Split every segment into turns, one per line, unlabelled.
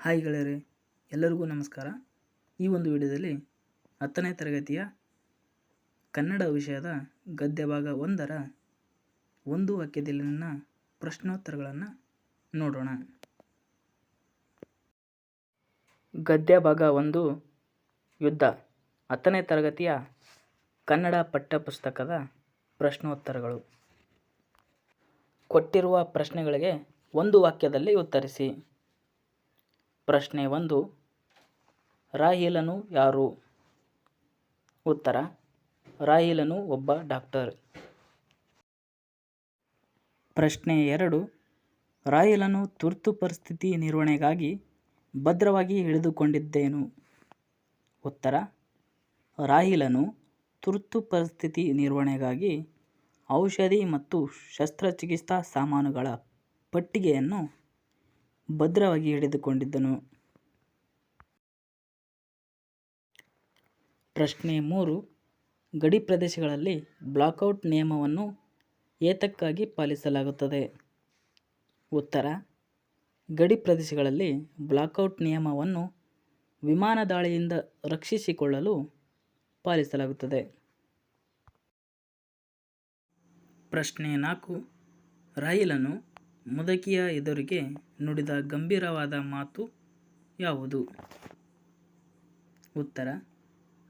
Hi ಗೆಳೆಯರೇ, ಎಲ್ಲರಿಗೂ ನಮಸ್ಕಾರ. ಈ ಒಂದು ವಿಡಿಯೋದಲ್ಲಿ 10ನೇ ತರಗತಿಯ ಕನ್ನಡ ವಿಷಯದ ಗದ್ಯ ಭಾಗ 1ರ ಒಂದು ವಾಕ್ಯದಲ್ಲಿನ ಪ್ರಶ್ನೋತ್ತರಗಳನ್ನು ನೋಡೋಣ. ಗದ್ಯ ಭಾಗ 1 ಯುದ್ಧ 10ನೇ ತರಗತಿಯ ಕನ್ನಡ ಪಠ್ಯಪುಸ್ತಕದ ಪ್ರಶ್ನೋತ್ತರಗಳು. ಕೊಟ್ಟಿರುವ ಪ್ರಶ್ನೆಗಳಿಗೆ ಒಂದು ವಾಕ್ಯದಲ್ಲಿ ಉತ್ತರಿಸಿ. ಪ್ರಶ್ನೆ 1, ರಾಹಿಲನು ಯಾರು? ಉತ್ತರ: ರಾಹಿಲನು ಒಬ್ಬ ಡಾಕ್ಟರ್. ಪ್ರಶ್ನೆ 2, ರಾಹಿಲನು ತುರ್ತು ಪರಿಸ್ಥಿತಿ ನಿರ್ವಹಣೆಗಾಗಿ ಭದ್ರವಾಗಿ ಹಿಡಿದುಕೊಂಡಿದ್ದೇನು? ಉತ್ತರ: ರಾಹಿಲನು ತುರ್ತು ಪರಿಸ್ಥಿತಿ ನಿರ್ವಹಣೆಗಾಗಿ ಔಷಧಿ ಮತ್ತು ಶಸ್ತ್ರಚಿಕಿತ್ಸಾ ಸಾಮಾನುಗಳ ಪೆಟ್ಟಿಗೆಯನ್ನು ಭದ್ರವಾಗಿ ಹಿಡಿದುಕೊಂಡಿದ್ದನು. ಪ್ರಶ್ನೆ 3, ಗಡಿ ಪ್ರದೇಶಗಳಲ್ಲಿ ಬ್ಲಾಕ್ಔಟ್ ನಿಯಮವನ್ನು ಏತಕ್ಕಾಗಿ ಪಾಲಿಸಲಾಗುತ್ತದೆ? ಉತ್ತರ: ಗಡಿ ಪ್ರದೇಶಗಳಲ್ಲಿ ಬ್ಲಾಕ್ಔಟ್ ನಿಯಮವನ್ನು ವಿಮಾನ ದಾಳಿಯಿಂದ ರಕ್ಷಿಸಿಕೊಳ್ಳಲು ಪಾಲಿಸಲಾಗುತ್ತದೆ. ಪ್ರಶ್ನೆ 4, ರಾಹಿಲನು ಮುದುಕಿಯ ಎದುರಿಗೆ ನುಡಿದ ಗಂಭೀರವಾದ ಮಾತು ಯಾವುದು? ಉತ್ತರ: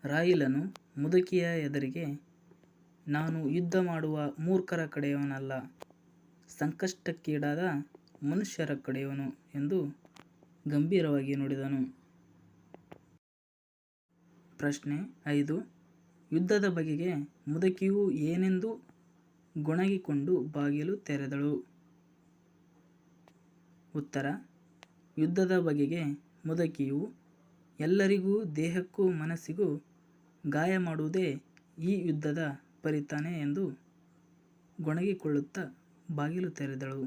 ರಾಹಿಲನು ಮುದುಕಿಯ ಎದುರಿಗೆ ನಾನು ಯುದ್ಧ ಮಾಡುವ ಮೂರ್ಖರ ಕಡೆಯವನಲ್ಲ, ಸಂಕಷ್ಟಕ್ಕೀಡಾದ ಮನುಷ್ಯರ ಕಡೆಯವನು ಎಂದು ಗಂಭೀರವಾಗಿ ನುಡಿದನು. ಪ್ರಶ್ನೆ 5, ಯುದ್ಧದ ಬಗೆಗೆ ಮುದುಕಿಯು ಏನೆಂದು ಗೊಣಗಿಕೊಂಡು ಬಾಗಿಲು ತೆರೆದಳು? ಉತ್ತರ: ಯುದ್ಧದ ಬಗೆಗೆ ಮುದುಕಿಯು ಎಲ್ಲರಿಗೂ ದೇಹಕ್ಕೂ ಮನಸ್ಸಿಗೂ ಗಾಯ ಮಾಡುವುದೇ ಈ ಯುದ್ಧದ ಪರಿತಾನೆ ಎಂದು ಗೊಣಗಿಕೊಳ್ಳುತ್ತಾ ಬಾಗಿಲು ತೆರೆದಳು.